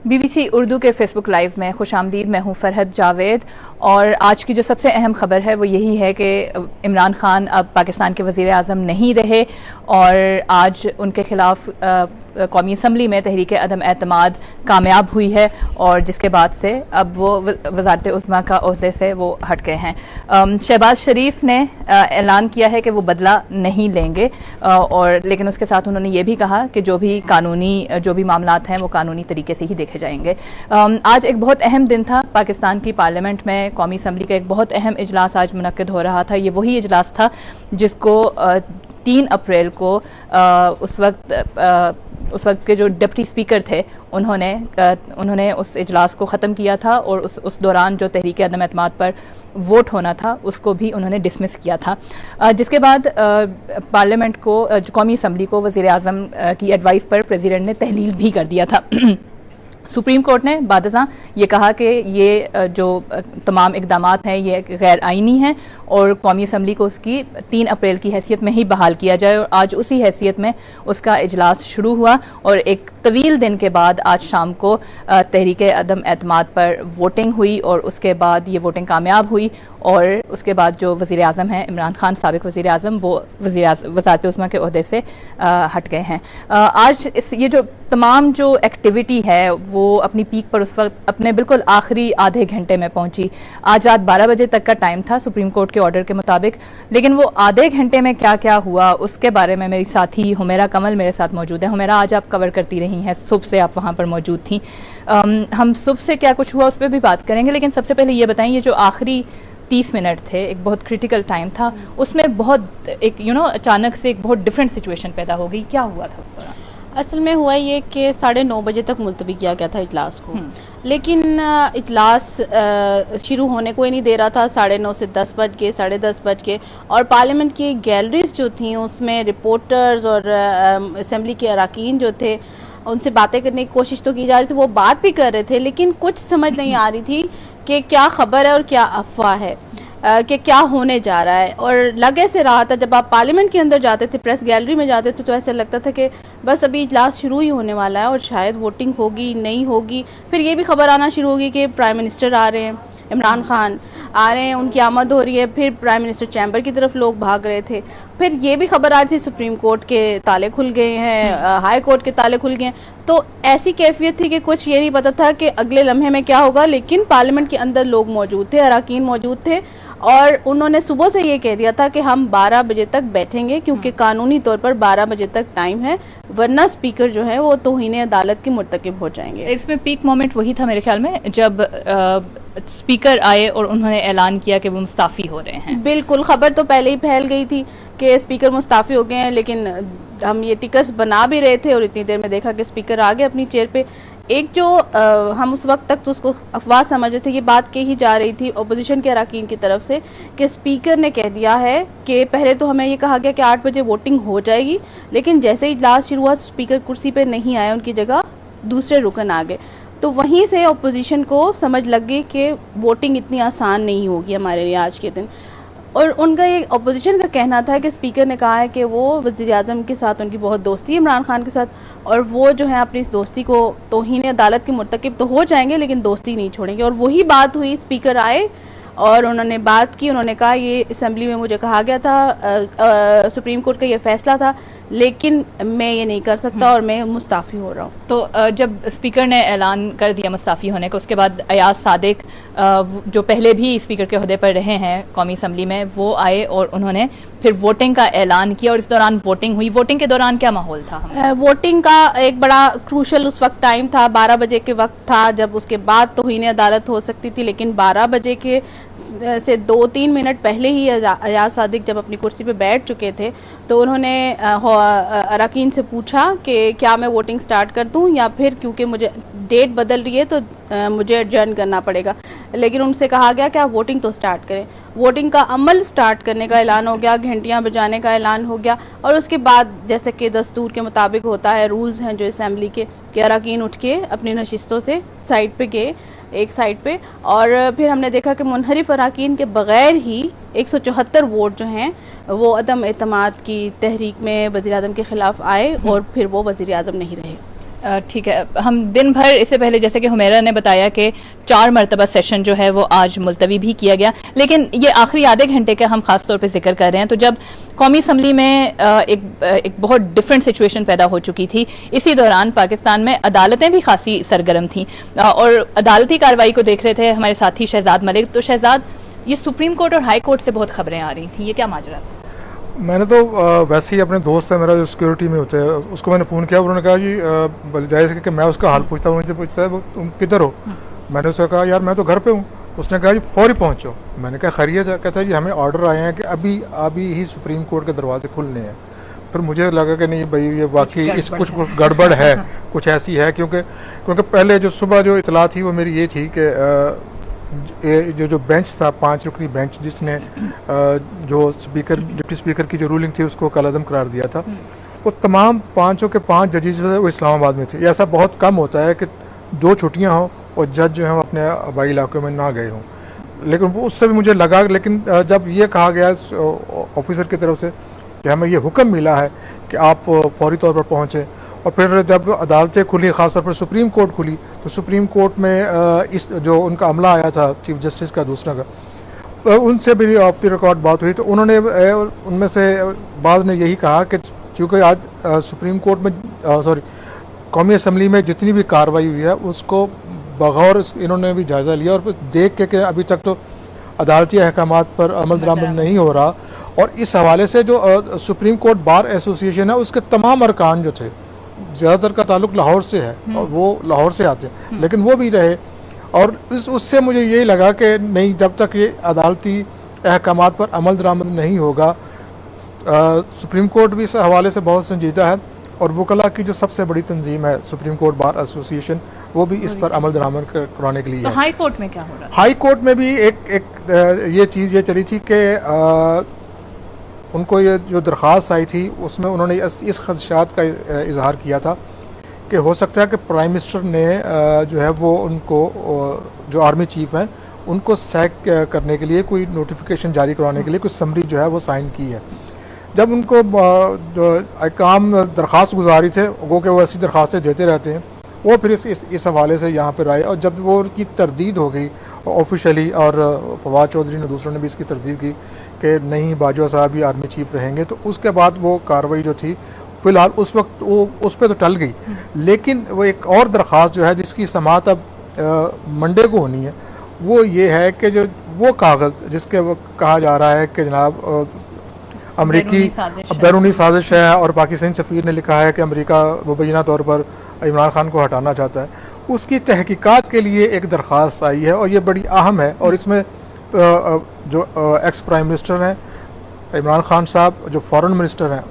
BBC Urdu کے face بک live میں خوش آمدید. میں ہوں فرحت جاوید اور آج کی جو سب سے اہم خبر ہے وہ یہی ہے کہ عمران خان اب پاکستان کے وزیر اعظم نہیں رہے اور آج ان کے خلاف قومی اسمبلی میں تحریک عدم اعتماد کامیاب ہوئی ہے اور جس کے بعد سے اب وہ وزارت عظمیٰ کا عہدے سے وہ ہٹ گئے ہیں. شہباز شریف نے اعلان کیا ہے کہ وہ بدلہ نہیں لیں گے اور لیکن اس کے ساتھ انہوں نے یہ بھی کہا کہ جو بھی معاملات ہیں وہ قانونی طریقے سے ہی دیکھے جائیں گے. آج ایک بہت اہم دن تھا پاکستان کی پارلیمنٹ میں. قومی اسمبلی کا ایک بہت اہم اجلاس آج منعقد ہو رہا تھا. یہ وہی اجلاس تھا جس کو 3 اپریل کو اس وقت کے جو ڈپٹی اسپیکر تھے انہوں نے اس اجلاس کو ختم کیا تھا اور اس دوران جو تحریک عدم اعتماد پر ووٹ ہونا تھا اس کو بھی انہوں نے ڈسمس کیا تھا. جس کے بعد پارلیمنٹ کو قومی اسمبلی کو وزیر اعظم کی ایڈوائس پر پریزیڈنٹ نے تحلیل بھی کر دیا تھا. سپریم کورٹ نے بعد ازاں یہ کہا کہ یہ جو تمام اقدامات ہیں یہ غیر آئینی ہیں اور قومی اسمبلی کو اس کی 3 اپریل کی حیثیت میں ہی بحال کیا جائے اور آج اسی حیثیت میں اس کا اجلاس شروع ہوا اور ایک طویل دن کے بعد آج شام کو تحریک عدم اعتماد پر ووٹنگ ہوئی اور اس کے بعد یہ ووٹنگ کامیاب ہوئی اور اس کے بعد جو وزیر اعظم ہیں عمران خان سابق وزیر اعظم وہ وزارت عظمیٰ کے عہدے سے ہٹ گئے ہیں. آج یہ جو تمام جو ایکٹیویٹی ہے وہ اپنی پیک پر اس وقت اپنے بالکل آخری آدھے گھنٹے میں پہنچی. آج رات 12 بجے تک کا ٹائم تھا سپریم کورٹ کے آرڈر کے مطابق, لیکن وہ آدھے گھنٹے میں کیا کیا ہوا اس کے بارے میں میری ساتھی حمیرہ کمل میرے ساتھ موجود ہے. حمیرہ, آج آپ کور کرتی رہی ہیں, صبح سے آپ وہاں پر موجود تھیں. ہم صبح سے کیا کچھ ہوا اس پہ بھی بات کریں گے, لیکن سب سے پہلے یہ بتائیں یہ جو آخری 30 منٹ تھے ایک بہت کریٹیکل ٹائم تھا, اس میں بہت ایک اچانک سے ایک بہت ڈفرینٹ سچویشن پیدا ہو گئی. کیا ہوا تھا اس دوران؟ اصل میں ہوا یہ کہ 9:30 بجے تک ملتوی کیا گیا تھا اجلاس کو, لیکن اجلاس شروع ہونے کو ہی نہیں دے رہا تھا. 9:30 سے 10 بج کے 10:30 بج کے اور پارلیمنٹ کی گیلریز جو تھیں اس میں رپورٹرز اور اسمبلی کے اراکین جو تھے ان سے باتیں کرنے کی کوشش تو کی جا رہی تھی, وہ بات بھی کر رہے تھے لیکن کچھ سمجھ نہیں آ رہی تھی کہ کیا خبر ہے اور کیا افواہ ہے, کہ کیا ہونے جا رہا ہے. اور لگ ایسے رہا تھا جب آپ پارلیمنٹ کے اندر جاتے تھے, پریس گیلری میں جاتے تھے, تو ایسا لگتا تھا کہ بس ابھی اجلاس شروع ہی ہونے والا ہے اور شاید ووٹنگ ہوگی نہیں ہوگی. پھر یہ بھی خبر آنا شروع ہوگی کہ پرائم منسٹر آ رہے ہیں, عمران خان آ رہے ہیں, ان کی آمد ہو رہی ہے. پھر پرائم منسٹر چیمبر کی طرف لوگ بھاگ رہے تھے. پھر یہ بھی خبر آ رہی تھی سپریم کورٹ کے تالے کھل گئے ہیں, ہائی کورٹ کے تالے کھل گئے ہیں. تو ایسی کیفیت تھی کہ کچھ یہ نہیں پتا تھا کہ اگلے لمحے میں کیا ہوگا. لیکن پارلیمنٹ کے اندر لوگ موجود تھے, اراکین موجود تھے اور انہوں نے صبح سے یہ کہہ دیا تھا کہ ہم 12 بجے تک بیٹھیں گے کیونکہ قانونی طور پر 12 بجے تک ٹائم ہے, ورنہ اسپیکر جو ہے وہ توہین عدالت کے مرتکب ہو جائیں گے. اس میں پیک مومنٹ وہی تھا میرے خیال میں جب اسپیکر آئے اور انہوں نے اعلان کیا کہ وہ مستعفی ہو رہے ہیں. بالکل, خبر تو پہلے ہی پھیل گئی تھی کہ اسپیکر مستعفی ہو گئے ہیں, لیکن ہم یہ ٹکٹس بنا بھی رہے تھے اور اتنی دیر میں دیکھا کہ اسپیکر آ گئے اپنی چیئر پہ. ایک جو ہم اس وقت تک تو اس کو افواہ سمجھ رہے تھے, یہ بات کہی جا رہی تھی اپوزیشن کے اراکین کی طرف سے کہ اسپیکر نے کہہ دیا ہے کہ پہلے تو ہمیں یہ کہا گیا کہ 8 بجے ووٹنگ ہو جائے گی, لیکن جیسے ہی اجلاس شروع ہوا اسپیکر کرسی پہ نہیں آئے, ان کی جگہ دوسرے رکن آ گئے. تو وہیں سے اپوزیشن کو سمجھ لگ گئی کہ ووٹنگ اتنی آسان نہیں ہوگی ہمارے لیے آج کے دن. اور ان کا یہ اپوزیشن کا کہنا تھا کہ اسپیکر نے کہا ہے کہ وہ وزیر اعظم کے ساتھ ان کی بہت دوستی ہے عمران خان کے ساتھ, اور وہ جو ہے اپنی اس دوستی کو توہین عدالت کے مرتکب تو ہو جائیں گے لیکن دوستی نہیں چھوڑیں گے. اور وہی بات ہوئی, اسپیکر آئے اور انہوں نے بات کی. انہوں نے کہا یہ اسمبلی میں مجھے کہا گیا تھا, سپریم کورٹ کا یہ فیصلہ تھا, لیکن میں یہ نہیں کر سکتا اور میں مستعفی ہو رہا ہوں. تو جب اسپیکر نے اعلان کر دیا مستعفی ہونے کا, اس کے بعد ایاز صادق جو پہلے بھی اسپیکر کے عہدے پر رہے ہیں قومی اسمبلی میں, وہ آئے اور انہوں نے پھر ووٹنگ کا اعلان کیا اور اس دوران ووٹنگ ہوئی. ووٹنگ کے دوران کیا ماحول تھا؟ ووٹنگ کا ایک بڑا کروشل اس وقت ٹائم تھا, 12 بجے کے وقت تھا جب اس کے بعد توہین عدالت ہو سکتی تھی, لیکن 12 بجے کے سے 2-3 منٹ پہلے ہی ایاز صادق جب اپنی کرسی پہ بیٹھ چکے تھے تو انہوں نے اراکین سے پوچھا کہ کیا میں ووٹنگ سٹارٹ کر دوں یا پھر, کیونکہ مجھے ڈیٹ بدل رہی ہے تو مجھے ایڈجرن کرنا پڑے گا. لیکن ان سے کہا گیا کہ آپ ووٹنگ تو سٹارٹ کریں. ووٹنگ کا عمل سٹارٹ کرنے کا اعلان ہو گیا, گھنٹیاں بجانے کا اعلان ہو گیا, اور اس کے بعد جیسے کہ دستور کے مطابق ہوتا ہے, رولز ہیں جو اسمبلی کے, کہ اراکین اٹھ کے اپنی نشستوں سے سائڈ پہ گئے, ایک سائڈ پہ, اور پھر ہم نے دیکھا کہ منحرف اراکین کے بغیر ہی 174 ووٹ جو ہیں وہ عدم اعتماد کی تحریک میں وزیر اعظم کے خلاف آئے اور پھر وہ وزیر اعظم نہیں رہے. ٹھیک ہے. ہم دن بھر اس سے پہلے جیسے کہ حمیرہ نے بتایا کہ 4 مرتبہ سیشن جو ہے وہ آج ملتوی بھی کیا گیا, لیکن یہ آخری آدھے گھنٹے کا ہم خاص طور پہ ذکر کر رہے ہیں. تو جب قومی اسمبلی میں ایک بہت ڈفرینٹ سچویشن پیدا ہو چکی تھی, اسی دوران پاکستان میں عدالتیں بھی خاصی سرگرم تھیں اور عدالتی کارروائی کو دیکھ رہے تھے ہمارے ساتھی شہزاد ملک. تو شہزاد, یہ سپریم کورٹ اور ہائی کورٹ سے بہت خبریں آ رہی تھیں, یہ کیا ماجرا تھا؟ میں نے تو ویسے ہی اپنے دوست ہے میرا جو سیکورٹی میں ہوتا ہے اس کو میں نے فون کیا, انہوں نے کہا جی جائز کہ میں اس کا حال پوچھتا ہوں, مجھ سے پوچھتا ہے تم کدھر ہو. میں نے اس کو کہا یار میں تو گھر پہ ہوں. اس نے کہا جی فوری پہنچو. میں نے کہا خیریت ہے؟ کہتا ہے جی ہمیں آرڈر آئے ہیں کہ ابھی ہی سپریم کورٹ کے دروازے کھلنے ہیں. پھر مجھے لگا کہ نہیں بھائی یہ واقعی اس کچھ گڑبڑ ہے, کچھ ایسی ہے, کیونکہ پہلے جو صبح جو اطلاع تھی وہ میری یہ تھی کہ جو بینچ تھا 5 رکنی بینچ جس نے جو ڈپٹی اسپیکر کی جو رولنگ تھی اس کو کالعدم قرار دیا تھا, وہ تمام 5 کے 5 ججز جو ہے وہ اسلام آباد میں تھے. یہ ایسا بہت کم ہوتا ہے کہ 2 چھٹیاں ہوں اور جج جو ہیں وہ اپنے آبائی علاقوں میں نہ گئے ہوں. لیکن وہ اس سے بھی مجھے لگا, لیکن جب یہ کہا گیا آفیسر کی طرف سے کہ ہمیں یہ حکم ملا ہے کہ آپ فوری طور پر پہنچیں, اور پھر جب عدالتیں کھلی خاص طور پر سپریم کورٹ کھلی تو سپریم کورٹ میں اس جو ان کا عملہ آیا تھا چیف جسٹس کا دوسرا کا, ان سے بھی آف دی ریکارڈ بات ہوئی. تو انہوں نے ان میں سے بعض نے یہی کہا کہ چونکہ آج سپریم کورٹ میں قومی اسمبلی میں جتنی بھی کارروائی ہوئی ہے اس کو بغور انہوں نے بھی جائزہ لیا, اور دیکھ کے کہ ابھی تک تو عدالتی احکامات پر عمل درآمد نہیں ہو رہا, اور اس حوالے سے جو سپریم کورٹ بار ایسوسیشن ہے اس کے تمام ارکان جو تھے زیادہ تر کا تعلق لاہور سے ہے اور وہ لاہور سے آتے ہیں, لیکن وہ بھی رہے. اور اس سے مجھے یہی لگا کہ نہیں, جب تک یہ عدالتی احکامات پر عمل درآمد نہیں ہوگا, سپریم کورٹ بھی اس حوالے سے بہت سنجیدہ ہے, اور وکلاء کی جو سب سے بڑی تنظیم ہے سپریم کورٹ بار ایسوسیشن وہ بھی اس پر عمل درآمد کرانے کے لیے ہے. ہائی کورٹ میں کیا ہو رہا ہے؟ ہائی کورٹ میں بھی ایک یہ چیز یہ چلی تھی کہ ان کو یہ جو درخواست آئی تھی اس میں انہوں نے اس خدشات کا اظہار کیا تھا کہ ہو سکتا ہے کہ پرائم منسٹر نے جو ہے وہ ان کو جو آرمی چیف ہیں ان کو سیک کرنے کے لیے کوئی نوٹیفیکیشن جاری کروانے کے لیے کوئی سمری جو ہے وہ سائن کی ہے. جب ان کو جو حکام درخواست گزاری تھے وہ کہ وہ ایسی درخواستیں دیتے رہتے ہیں, وہ پھر اس حوالے سے یہاں پر آئے, اور جب وہ ان کی تردید ہو گئی آفیشلی, اور فواد چودھری نے دوسروں نے بھی اس کی تردید کی کہ نہیں باجوہ صاحب ہی آرمی چیف رہیں گے, تو اس کے بعد وہ کارروائی جو تھی فی الحال اس وقت وہ اس پہ تو ٹل گئی. لیکن وہ ایک اور درخواست جو ہے جس کی سماعت اب منڈے کو ہونی ہے, وہ یہ ہے کہ جو وہ کاغذ جس کے کہا جا رہا ہے کہ جناب امریکی بیرونی سازش ہے, اور پاکستانی سفیر نے لکھا ہے کہ امریکہ مبینہ طور پر عمران خان کو ہٹانا چاہتا ہے, اس کی تحقیقات کے لیے ایک درخواست آئی ہے, اور یہ بڑی اہم ہے. اور اس میں جو ایکس پرائم منسٹر ہیں عمران خان صاحب, جو فارن منسٹر ہیں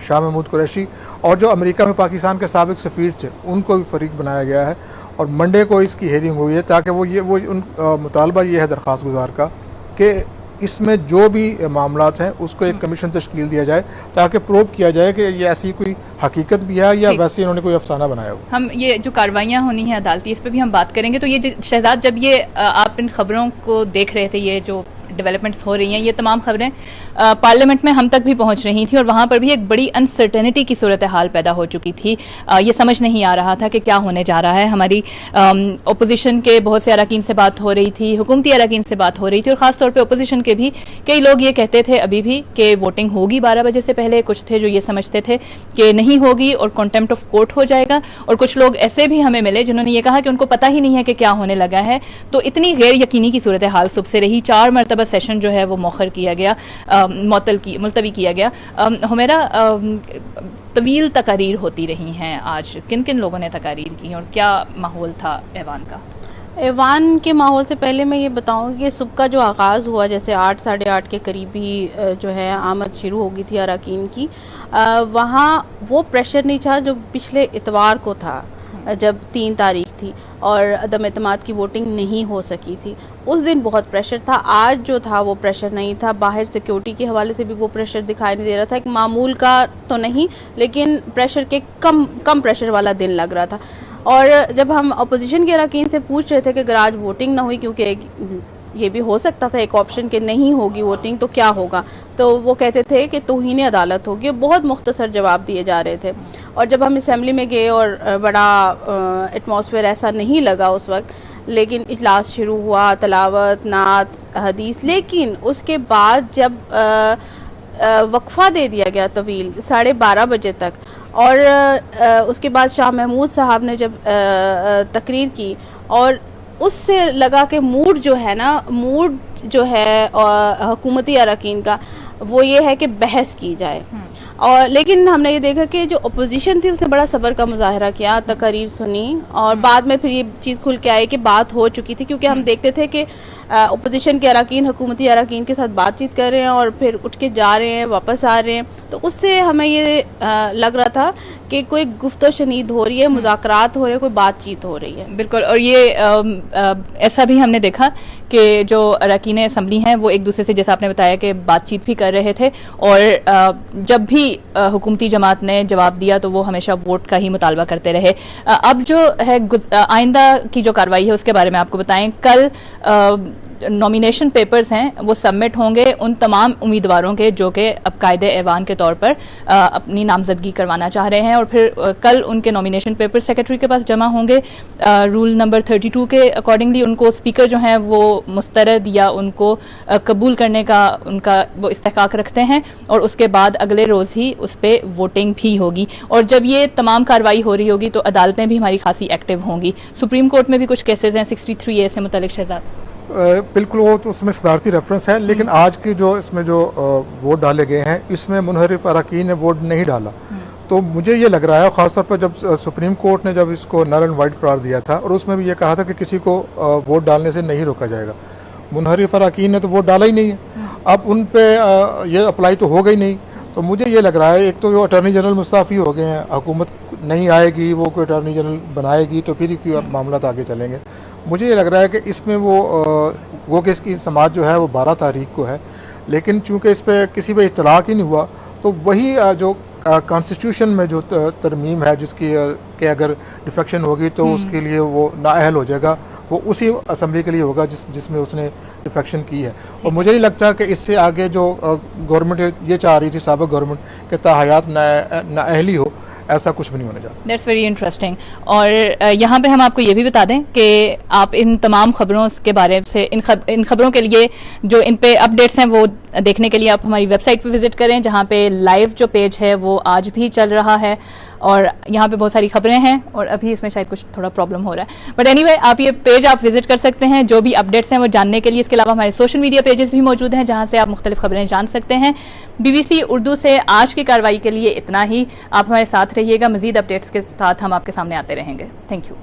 شاہ محمود قریشی, اور جو امریکہ میں پاکستان کے سابق سفیر تھے ان کو بھی فریق بنایا گیا ہے, اور منڈے کو اس کی ہیئرنگ ہوئی ہے تاکہ وہ مطالبہ یہ ہے درخواست گزار کا کہ اس میں جو بھی معاملات ہیں اس کو ایک کمیشن تشکیل دیا جائے تاکہ پروب کیا جائے کہ یہ ایسی کوئی حقیقت بھی ہے یا ویسے انہوں نے کوئی افسانہ بنایا ہو. ہم یہ جو کاروائیاں ہونی ہیں عدالتی اس پہ بھی ہم بات کریں گے. تو یہ شہزاد, جب یہ آپ ان خبروں کو دیکھ رہے تھے, یہ جو ڈیولپمنٹس ہو رہی ہیں, یہ تمام خبریں پارلیمنٹ میں ہم تک بھی پہنچ رہی تھیں, اور وہاں پر بھی ایک بڑی انسرٹنٹی کی صورتحال پیدا ہو چکی تھی. یہ سمجھ نہیں آ رہا تھا کہ کیا ہونے جا رہا ہے. ہماری اپوزیشن کے بہت سے اراکین سے بات ہو رہی تھی, حکومتی اراکین سے بات ہو رہی تھی, اور خاص طور پہ اپوزیشن کے بھی کئی لوگ یہ کہتے تھے ابھی بھی کہ ووٹنگ ہوگی 12 بجے سے پہلے. کچھ تھے جو یہ سمجھتے تھے کہ نہیں ہوگی اور کنٹمپٹ آف کورٹ ہو جائے گا, اور کچھ لوگ ایسے بھی ہمیں ملے جنہوں نے یہ کہا کہ ان کو پتہ ہی نہیں ہے کہ کیا ہونے لگا ہے. تو اتنی غیر یقینی کی صورتحال صبح سے رہی. 4 مرتبہ سیشن جو ہے وہ مؤخر کیا گیا, ملتوی کیا گیا. حمیرہ, طویل تقاریر ہوتی رہی ہیں, آج کن کن لوگوں نے تقاریر کی اور کیا ماحول تھا ایوان کا؟ ایوان کے ماحول سے پہلے میں یہ بتاؤں کہ صبح کا جو آغاز ہوا جیسے 8 ساڑھے 8 کے قریب ہی جو ہے آمد شروع ہو گئی تھی اراکین کی, وہاں وہ پریشر نہیں تھا جو پچھلے اتوار کو تھا جب 3 تاریخ تھی اور عدم اعتماد کی ووٹنگ نہیں ہو سکی تھی. اس دن بہت پریشر تھا. آج جو تھا وہ پریشر نہیں تھا. باہر سیکیورٹی کے حوالے سے بھی وہ پریشر دکھائی نہیں دے رہا تھا. ایک معمول کا تو نہیں لیکن پریشر کے کم پریشر والا دن لگ رہا تھا. اور جب ہم اپوزیشن کے اراکین سے پوچھ رہے تھے کہ اگر آج ووٹنگ نہ ہوئی کیونکہ یہ بھی ہو سکتا تھا ایک آپشن کہ نہیں ہوگی ووٹنگ تو کیا ہوگا, تو وہ کہتے تھے کہ توہین عدالت ہوگی. بہت مختصر جواب دیے جا رہے تھے. اور جب ہم اسمبلی میں گئے اور بڑا ایٹماسفیئر ایسا نہیں لگا اس وقت, لیکن اجلاس شروع ہوا, تلاوت, نعت, حدیث, لیکن اس کے بعد جب وقفہ دے دیا گیا طویل 12:30 بجے تک, اور اس کے بعد شاہ محمود صاحب نے جب تقریر کی, اور اس سے لگا کہ موڈ جو ہے حکومتی اراکین کا وہ یہ ہے کہ بحث کی جائے. اور لیکن ہم نے یہ دیکھا کہ جو اپوزیشن تھی اس نے بڑا صبر کا مظاہرہ کیا, تقاریر سنی, اور بعد میں پھر یہ چیز کھل کے آئی کہ بات ہو چکی تھی, کیونکہ ہم دیکھتے تھے کہ اپوزیشن کے اراکین حکومتی اراکین کے ساتھ بات چیت کر رہے ہیں اور پھر اٹھ کے جا رہے ہیں, واپس آ رہے ہیں. تو اس سے ہمیں یہ لگ رہا تھا کہ کوئی گفت و شنید ہو رہی ہے, مذاکرات ہو رہے ہیں, کوئی بات چیت ہو رہی ہے. بالکل. اور یہ ایسا بھی ہم نے دیکھا کہ جو اراکین اسمبلی ہیں وہ ایک دوسرے سے, جیسا آپ نے بتایا, کہ بات چیت بھی کر رہے تھے, اور جب بھی حکومتی جماعت نے جواب دیا تو وہ ہمیشہ ووٹ کا ہی مطالبہ کرتے رہے. اب جو ہے آئندہ کی جو کارروائی ہے اس کے بارے میں آپ کو بتائیں. کل نامینیشن پیپرز ہیں وہ سبمٹ ہوں گے ان تمام امیدواروں کے جو کہ اب قائد ایوان کے طور پر اپنی نامزدگی کروانا چاہ رہے ہیں, اور پھر کل ان کے نامینیشن پیپر سیکرٹری کے پاس جمع ہوں گے. رول نمبر 32 کے اکارڈنگلی ان کو اسپیکر جو ہیں وہ مسترد یا ان کو قبول کرنے کا ان کا وہ استحقاق رکھتے ہیں, اور اس کے بعد اگلے روز ہی اس پہ ووٹنگ بھی ہوگی. اور جب یہ تمام کارروائی ہو رہی ہوگی تو عدالتیں بھی ہماری خاصی ایکٹیو ہوں گی. سپریم کورٹ میں بھی کچھ کیسز ہیں 63A سے متعلق. شہزاد بالکل, وہ تو اس میں صدارتی ریفرنس ہے, لیکن آج کی جو اس میں جو ووٹ ڈالے گئے ہیں اس میں منحرف اراکین نے ووٹ نہیں ڈالا. تو مجھے یہ لگ رہا ہے, خاص طور پر جب سپریم کورٹ نے جب اس کو نل اینڈ وائڈ قرار دیا تھا, اور اس میں بھی یہ کہا تھا کہ کسی کو ووٹ ڈالنے سے نہیں روکا جائے گا. منحرف اراکین نے تو ووٹ ڈالا ہی نہیں ہے, اب ان پہ یہ اپلائی تو ہو گئی نہیں. تو مجھے یہ لگ رہا ہے ایک تو جو اٹارنی جنرل مستعفی ہو گئے ہیں, حکومت نہیں آئے گی, وہ کوئی اٹارنی جنرل بنائے گی تو پھر ہی معاملات آگے چلیں گے. مجھے یہ لگ رہا ہے کہ اس میں وہ کہ اس کی سماعت جو ہے وہ 12 تاریخ کو ہے, لیکن چونکہ اس پہ کسی پہ اطلاق ہی نہیں ہوا, تو وہی جو کانسٹیٹیوشن میں جو ترمیم ہے جس کی کہ اگر ڈیفیکشن ہوگی تو اس کے لیے وہ نااہل ہو جائے گا, وہ اسی اسمبلی کے لیے ہوگا جس میں اس نے ڈیفیکشن کی ہے. اور مجھے نہیں لگتا کہ اس سے آگے جو گورنمنٹ یہ چاہ رہی تھی, سابق گورنمنٹ, کہ تاحیات نااہلی ہو, ایسا کچھ بھی نہیں ہونے جا رہا. That's very interesting. اور یہاں پہ ہم آپ کو یہ بھی بتا دیں کہ آپ ان تمام خبروں کے بارے سے ان خبروں کے لیے جو ان پہ اپڈیٹس ہیں وہ دیکھنے کے لیے آپ ہماری ویب سائٹ پہ وزٹ کریں, جہاں پہ لائیو جو پیج ہے وہ آج بھی چل رہا ہے, اور یہاں پہ بہت ساری خبریں ہیں, اور ابھی اس میں شاید کچھ تھوڑا پرابلم ہو رہا ہے, بٹ اینی وے آپ یہ پیج آپ وزٹ کر سکتے ہیں جو بھی اپڈیٹس ہیں وہ جاننے کے لیے. اس کے علاوہ ہمارے سوشل میڈیا پیجز بھی موجود ہیں جہاں سے آپ مختلف خبریں جان سکتے ہیں. BBC اردو سے آج کی کارروائی کے لیے اتنا ہی. آپ ہمارے ساتھ رہیے گا, مزید اپڈیٹس کے ساتھ ہم آپ کے سامنے آتے رہیں گے. Thank you.